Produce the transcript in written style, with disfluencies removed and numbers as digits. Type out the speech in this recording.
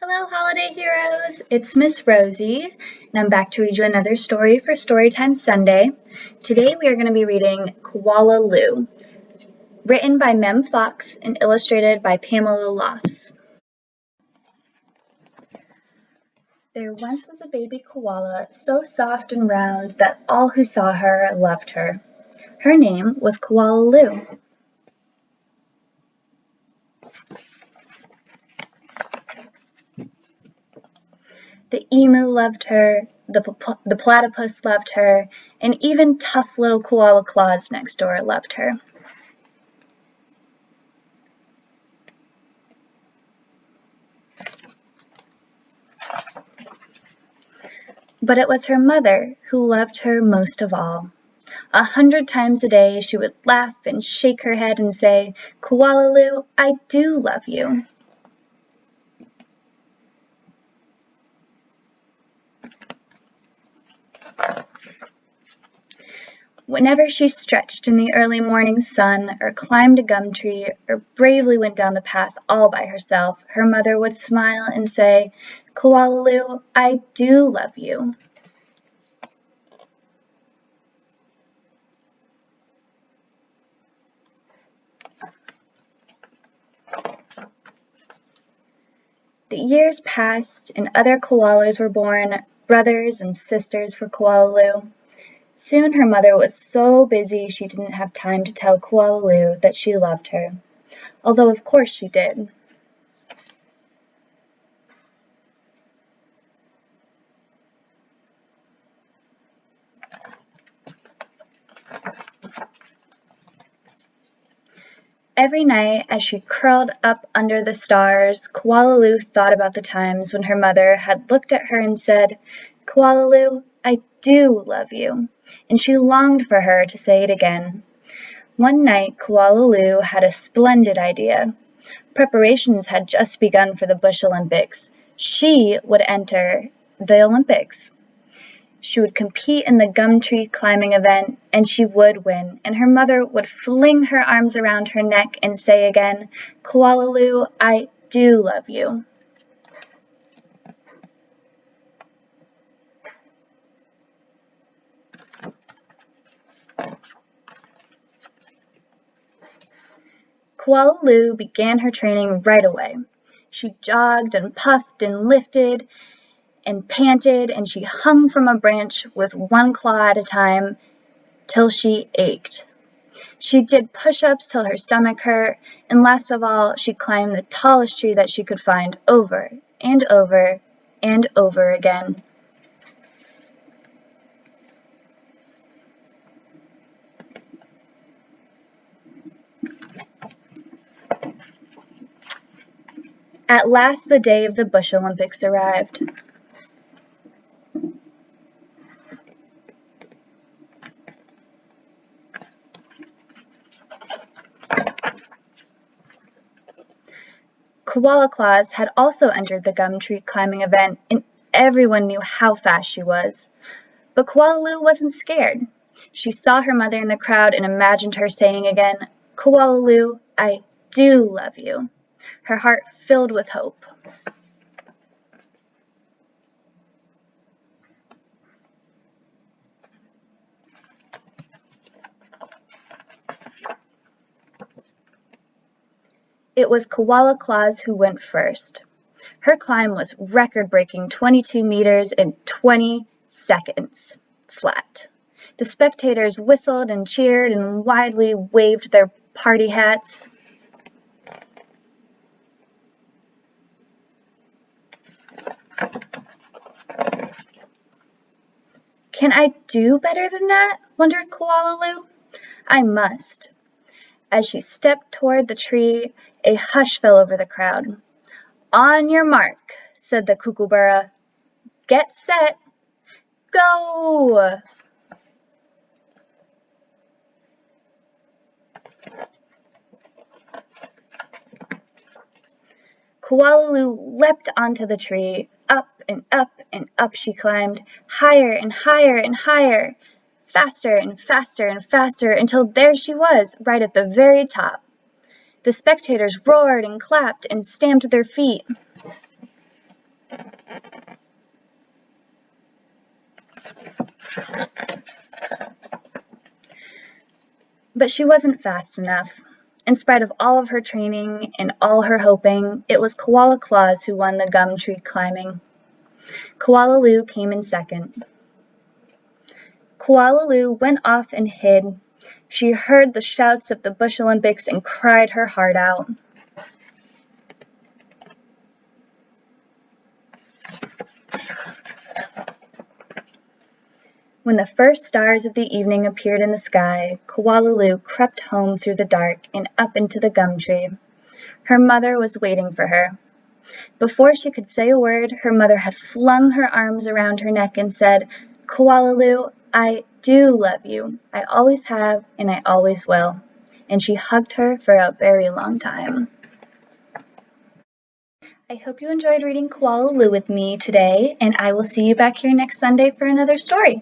Hello, holiday heroes! It's Miss Rosie, and I'm back to read you another story for Storytime Sunday. Today we are going to be reading Koala Lou, written by Mem Fox and illustrated by Pamela Lofts. There once was a baby koala so soft and round that all who saw her loved her. Her name was Koala Lou. The emu loved her, the platypus loved her, and even tough little Koala Claus next door loved her. But it was her mother who loved her most of all. 100 times a day she would laugh and shake her head and say, "Koala Lou, I do love you." Whenever she stretched in the early morning sun, or climbed a gum tree, or bravely went down the path all by herself, her mother would smile and say, "Koala Lou, I do love you." The years passed, and other koalas were born, brothers and sisters for Koala Lou. Soon her mother was so busy she didn't have time to tell Koala Lou that she loved her, although of course she did. Every night, as she curled up under the stars, Koala Lou thought about the times when her mother had looked at her and said, "Koala Lou, I do love you," and she longed for her to say it again. One night, Koala Lou had a splendid idea. Preparations had just begun for the Bush Olympics. She would enter the Olympics. She would compete in the gum tree climbing event, and she would win, and her mother would fling her arms around her neck and say again, "Koala Lou, I do love you." Koala Lou began her training right away. She jogged and puffed and lifted and panted, and she hung from a branch with one claw at a time till she ached. She did push-ups till her stomach hurt, and last of all, she climbed the tallest tree that she could find over and over and over again. At last the day of the Bush Olympics arrived. Koala Claus had also entered the gum tree climbing event, and everyone knew how fast she was. But Koala Lou wasn't scared. She saw her mother in the crowd and imagined her saying again, "Koala Lou, I do love you." Her heart filled with hope. It was Koala Claus who went first. Her climb was record-breaking 22 meters in 20 seconds, flat. The spectators whistled and cheered and widely waved their party hats. "Can I do better than that?" wondered Koala Lou. "I must." As she stepped toward the tree, a hush fell over the crowd. "On your mark," said the kookaburra. "Get set, go!" Koala Lou leapt onto the tree. Up and up and up she climbed, higher and higher and higher, faster and faster and faster, until there she was, right at the very top. The spectators roared and clapped and stamped their feet. But she wasn't fast enough. In spite of all of her training and all her hoping, it was Koala Claus who won the gum tree climbing. Koala Lou came in second. Koala Lou went off and hid. She heard the shouts of the Bush Olympics and cried her heart out. When the first stars of the evening appeared in the sky, Koala Lou crept home through the dark and up into the gum tree. Her mother was waiting for her. Before she could say a word, her mother had flung her arms around her neck and said, "Koala Lou, I do love you. I always have and I always will." And she hugged her for a very long time. I hope you enjoyed reading Koala Lou with me today, and I will see you back here next Sunday for another story.